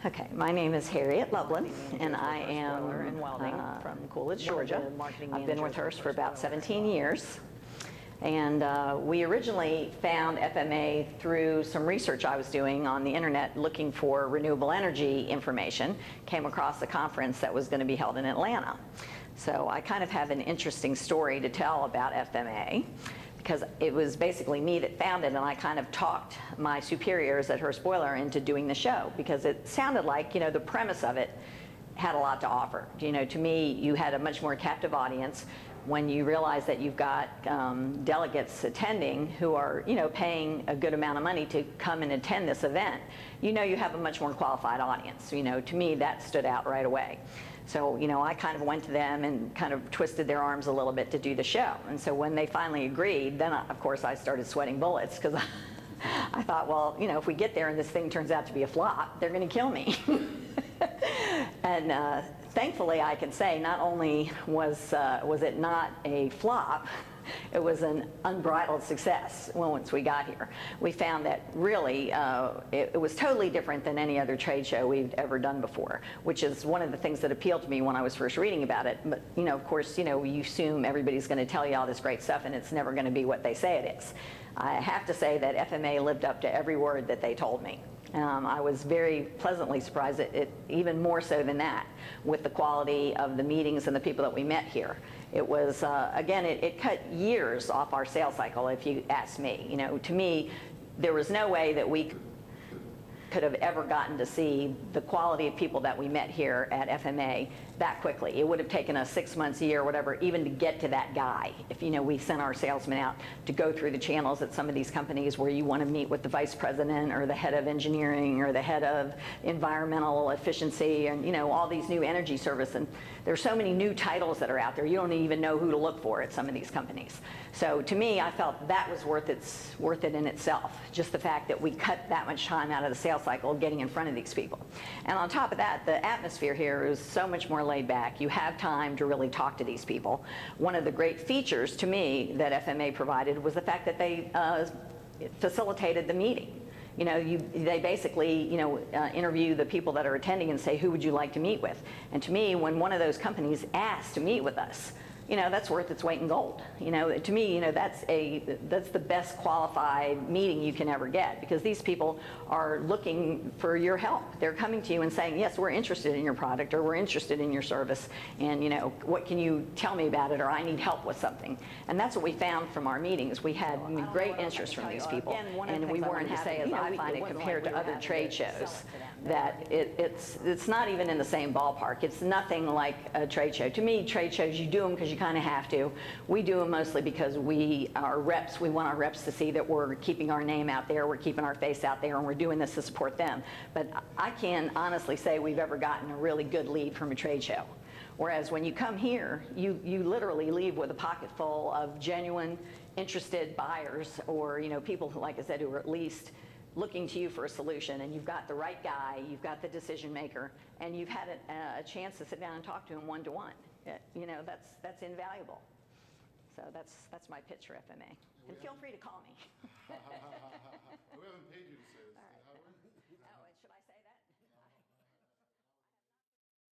Okay, my name is Harriet Lublin, and I am from Coolidge, Georgia. I've been with Hearst for about 17 years. And we originally found FMA through some research I was doing on the internet looking for renewable energy information, came across a conference that was going to be held in Atlanta. So I kind of have an interesting story to tell about FMA, because it was basically me that found it, and I kind of talked my superiors at Hearst Boiler into doing the show, because it sounded like, you know, the premise of it had a lot to offer. You know, to me, you had a much more captive audience when you realize that you've got delegates attending who are, you know, paying a good amount of money to come and attend this event. You know, you have a much more qualified audience. You know, to me, that stood out right away. So, you know, I kind of went to them and kind of twisted their arms a little bit to do the show. And so when they finally agreed, then of course I started sweating bullets, because I thought, well, you know, if we get there and this thing turns out to be a flop, they're going to kill me. And thankfully, I can say not only was it not a flop, it was an unbridled success once we got here. We found that really it was totally different than any other trade show we've ever done before, which is one of the things that appealed to me when I was first reading about it. But, you know, of course, you know, you assume everybody's going to tell you all this great stuff, and it's never going to be what they say it is. I have to say that FMA lived up to every word that they told me. I was very pleasantly surprised, even more so than that, with the quality of the meetings and the people that we met here. It was, again, it cut years off our sales cycle, if you ask me. You know, to me, there was no way that we could have ever gotten to see the quality of people that we met here at FMA that quickly. It would have taken us 6 months, a year, whatever, even to get to that guy. If, you know, we sent our salesmen out to go through the channels at some of these companies where you want to meet with the vice president or the head of engineering or the head of environmental efficiency and, you know, all these new energy service. And there's so many new titles that are out there, you don't even know who to look for at some of these companies. So to me, I felt that was worth it in itself. Just the fact that we cut that much time out of the sales cycle getting in front of these people. And on top of that, the atmosphere here is so much more laid back. You have time to really talk to these people. One of the great features to me that FMA provided was the fact that they facilitated the meeting. You know, they basically, you know, interview the people that are attending and say, who would you like to meet with? And to me, when one of those companies asked to meet with us, you know, that's worth its weight in gold. You know, to me, you know, that's the best qualified meeting you can ever get, because these people are looking for your help. They're coming to you and saying, yes, we're interested in your product, or we're interested in your service, and, you know, what can you tell me about it, or I need help with something. And that's what we found from our meetings. We had great interest from these people, and we weren't to say, as I find it, compared to other trade shows, that it's not even in the same ballpark. It's nothing like a trade show. To me, trade shows, you do them because you kind of have to. We do them mostly because we want our reps to see that we're keeping our name out there, we're keeping our face out there, and we're doing this to support them. But I can honestly say we've ever gotten a really good lead from a trade show. Whereas when you come here, you literally leave with a pocket full of genuine, interested buyers, or, you know, people who, like I said, who are at least looking to you for a solution, and you've got the right guy, you've got the decision maker, and you've had a chance to sit down and talk to him one-to-one. You know, that's invaluable. So that's my pitch for FMA. And feel free to call me. We haven't paid you to